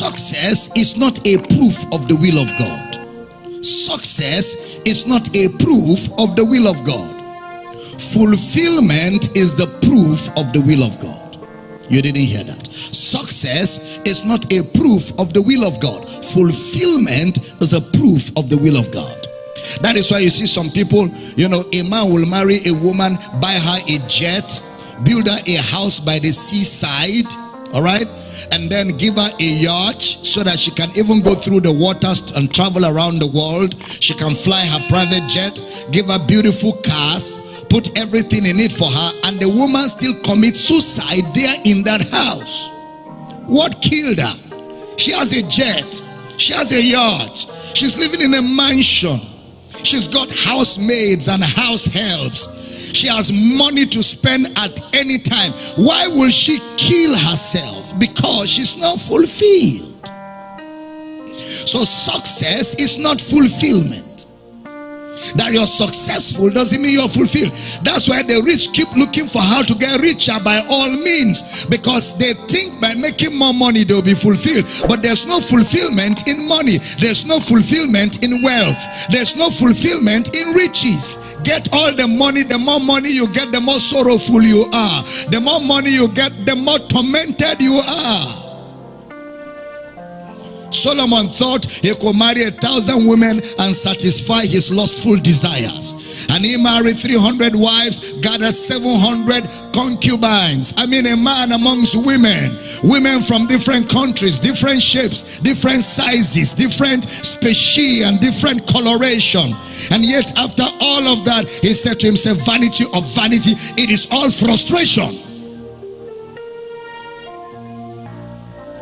Success is not a proof of the will of God. Success is not a proof of the will of God. Fulfillment is the proof of the will of God. You didn't hear that. Success is not a proof of the will of God. Fulfillment is a proof of the will of God. That is why you see some people, you know, a man will marry a woman, buy her a jet, build her a house by the seaside, all right, and then give her a yacht so that she can even go through the waters and travel around the world. She can fly her private jet, give her beautiful cars, put everything in it for her, and the woman still commits suicide there in that house. What killed her? She has a jet, she has a yacht, she's living in a mansion, she's got housemaids and house helps, she has money to spend at any time. Why will she kill herself? Because she's not fulfilled. So success is not fulfillment. That you're successful doesn't mean you're fulfilled. That's why the rich keep looking for how to get richer by all means, because they think by making more money they'll be fulfilled. But there's no fulfillment in money. There's no fulfillment in wealth. There's no fulfillment in riches. Get all the money, the more money you get, the more sorrowful you are. The more money you get, the more tormented you are. Solomon thought he could marry 1,000 women and satisfy his lustful desires. And he married 300 wives, gathered 700 concubines. I mean, a man amongst women. Women from different countries, different shapes, different sizes, different species, and different coloration. And yet, after all of that, he said to himself, vanity of vanity, it is all frustration.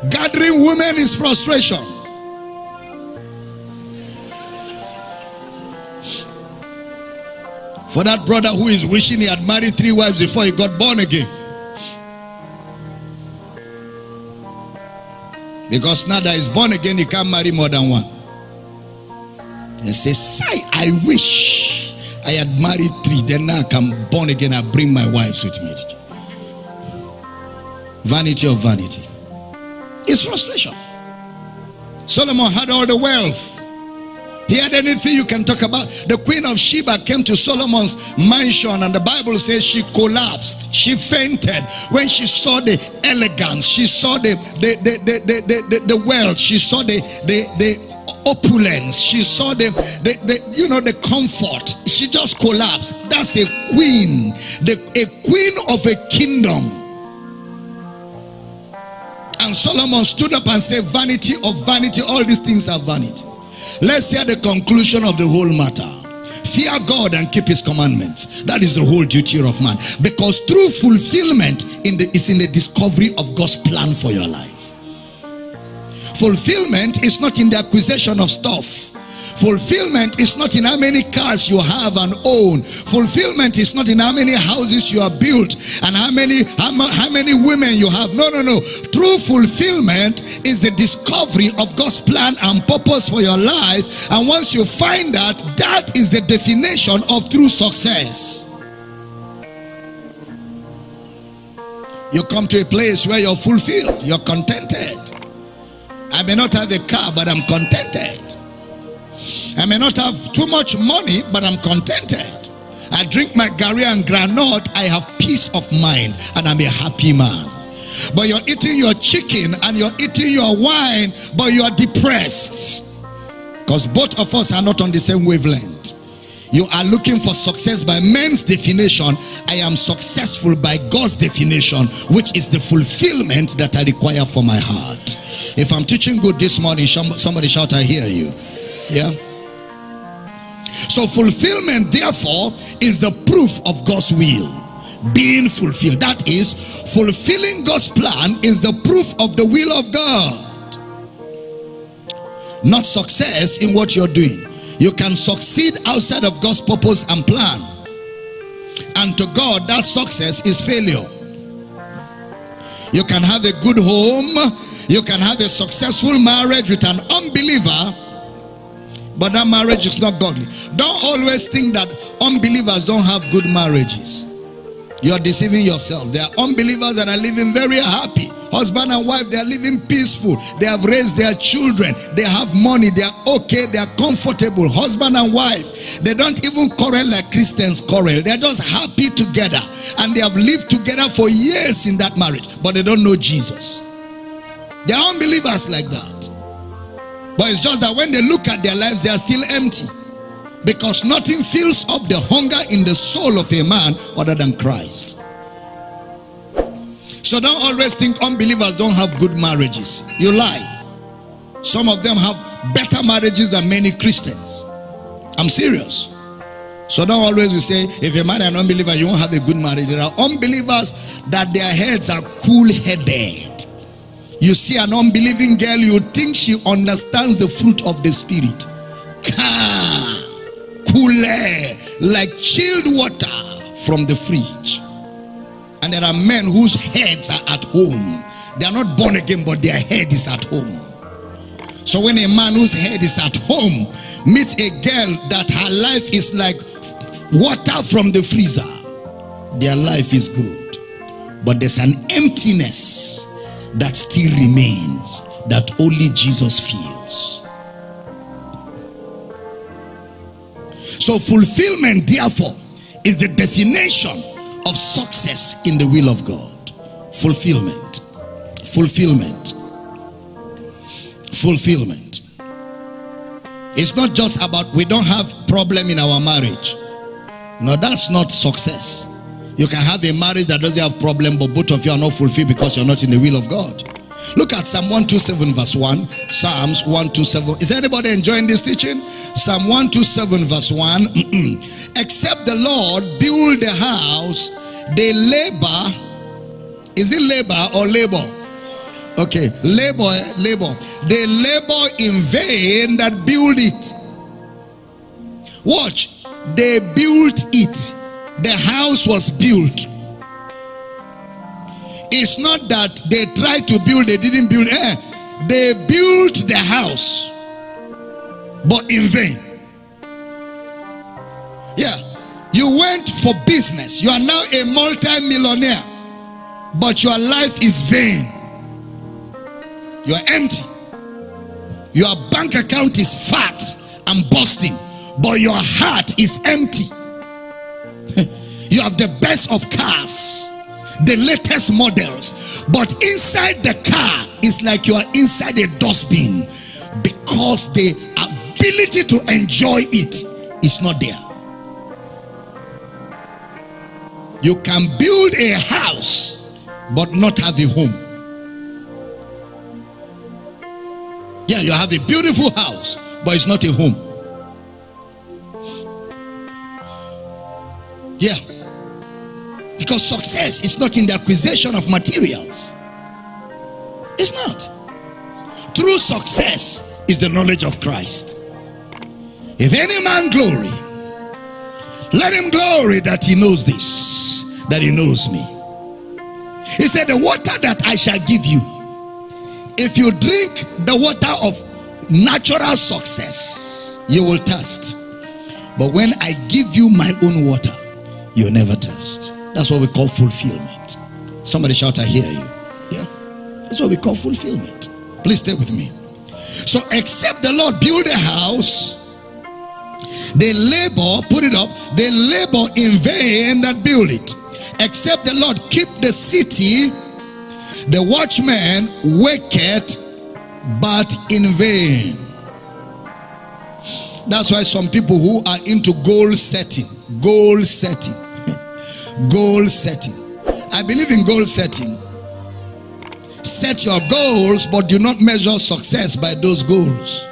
Gathering women is frustration. For that brother who is wishing he had married 3 wives before he got born again. Because now that he's born again, he can't marry more than one. And says, I wish I had married 3, then now I can born again, I bring my wives with me. Vanity of vanity. It's frustration. Solomon had all the wealth. He had anything you can talk about. The Queen of Sheba came to Solomon's mansion, and the Bible says she collapsed. She fainted when she saw the elegance. She saw the wealth. She saw the opulence. She saw the comfort. She just collapsed. That's a queen. A queen of a kingdom. And Solomon stood up and said, vanity of vanity, all these things are vanity. Let's hear the conclusion of the whole matter. Fear God and keep his commandments. That is the whole duty of man. Because true fulfillment is in the discovery of God's plan for your life. Fulfillment is not in the acquisition of stuff. Fulfillment is not in how many cars you have and own. Fulfillment is not in how many houses you have built and how many women you have. No. True fulfillment is the discovery of God's plan and purpose for your life. And once you find that, that is the definition of true success. You come to a place where you're fulfilled, you're contented. I may not have a car, but I'm contented. I may not have too much money, but I'm contented. I drink my garri and granite, I have peace of mind, and I'm a happy man. But you're eating your chicken and you're eating your wine, but you are depressed. Because both of us are not on the same wavelength. You are looking for success by men's definition. I am successful by God's definition, which is the fulfillment that I require for my heart. If I'm teaching good this morning, somebody shout, I hear you. Yeah. So fulfillment, therefore, is the proof of God's will being fulfilled. That is, fulfilling God's plan is the proof of the will of God. Not success in what you're doing. You can succeed outside of God's purpose and plan, and to God that success is failure. You can have a good home, you can have a successful marriage with an unbeliever, but that marriage is not godly. Don't always think that unbelievers don't have good marriages. You are deceiving yourself. There are unbelievers that are living very happy. Husband and wife, they are living peaceful. They have raised their children. They have money. They are okay. They are comfortable. Husband and wife, they don't even quarrel like Christians quarrel. They are just happy together. And they have lived together for years in that marriage. But they don't know Jesus. They are unbelievers like that. But it's just that when they look at their lives, they are still empty. Because nothing fills up the hunger in the soul of a man other than Christ. So don't always think unbelievers don't have good marriages. You lie. Some of them have better marriages than many Christians. I'm serious. So don't always be saying, if you marry an unbeliever, you won't have a good marriage. There are unbelievers that their heads are cool-headed. You see an unbelieving girl, you think she understands the fruit of the Spirit. Calm. Cooler, like chilled water from the fridge. And there are men whose heads are at home. They are not born again, but their head is at home. So when a man whose head is at home meets a girl that her life is like water from the freezer, their life is good. But there's an emptiness that still remains that only Jesus feels. So fulfillment, therefore, is the definition of success in the will of God. Fulfillment. Fulfillment. Fulfillment. It's not just about we don't have problem in our marriage. No, that's not success. You can have a marriage that doesn't have problem, but both of you are not fulfilled because you're not in the will of God. Look at Psalm 127 verse 1. Psalms 127. Is anybody enjoying this teaching? Psalm 127 verse 1. Except the Lord build the house, they labor. Is it labor or labor? Okay, labor. They labor in vain that build it. Watch. They built it. The house was built. It's not that they tried to build, they didn't build. They built the house, but in vain. Yeah, you went for business. You are now a multi-millionaire, but your life is vain. You are empty. Your bank account is fat and busting, but your heart is empty. You have the best of cars, the latest models, but inside the car is like you are inside a dustbin, because the ability to enjoy it is not there. You can build a house but not have a home. Yeah, you have a beautiful house, but it's not a home. Yeah. Because success is not in the acquisition of materials. It's not. True success is the knowledge of Christ. If any man glory, let him glory that he knows this, that he knows me. He said, the water that I shall give you, if you drink the water of natural success, you will thirst. But when I give you my own water, you'll never thirst. That's what we call fulfillment. Somebody shout, I hear you. Yeah, that's what we call fulfillment. Please stay with me. So except the Lord build a house, they labor, put it up, they labor in vain that build it. Except the Lord keep the city, the watchman waketh but in vain. That's why some people who are into goal setting, goal setting. I believe in goal setting. Set your goals, but do not measure success by those goals.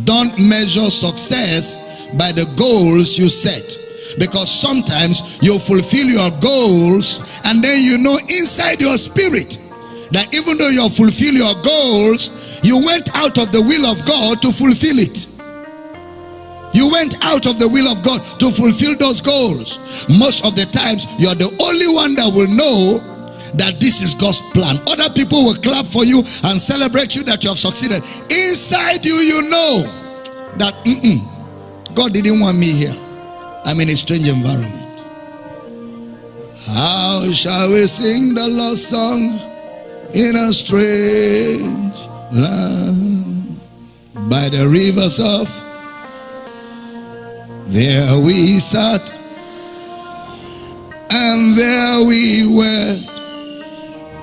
Don't measure success by the goals you set, because sometimes you'll fulfill your goals and then you know inside your spirit that even though you fulfill your goals, you went out of the will of God to fulfill it. You went out of the will of God to fulfill those goals. Most of the times, you're the only one that will know that this is God's plan. Other people will clap for you and celebrate you that you have succeeded. Inside you, you know that God didn't want me here. I'm in a strange environment. How shall we sing the Lord's song in a strange land? By the rivers of, there we sat, and there we were.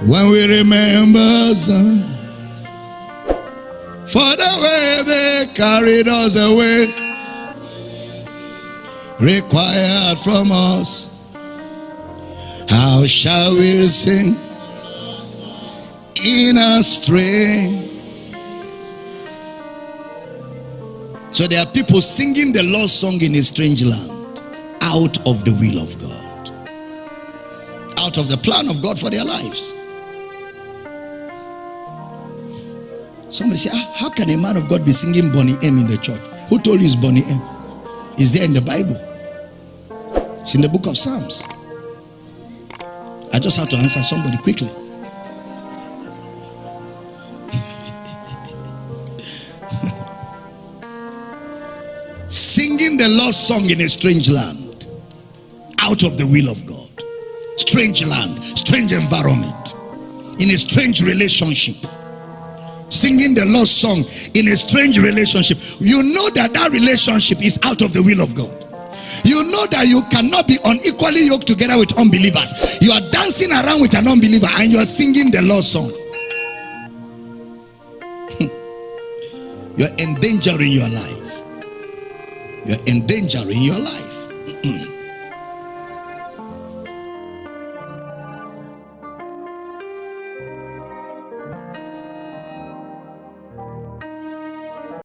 When we remember Zion, for the way they carried us away, required from us. How shall we sing in a strain? So there are people singing the Lord's song in a strange land, out of the will of God, out of the plan of God for their lives. Somebody say, how can a man of God be singing Bonnie M in the church? Who told you it's Bonnie M? It's there in the Bible. It's in the book of Psalms. I just have to answer somebody quickly. Singing the Lord's song in a strange land, out of the will of God. Strange land, strange environment, in a strange relationship. Singing the Lord's song in a strange relationship. You know that that relationship is out of the will of God. You know that you cannot be unequally yoked together with unbelievers. You are dancing around with an unbeliever and you are singing the Lord's song. You are endangering your life. You are endangering your life.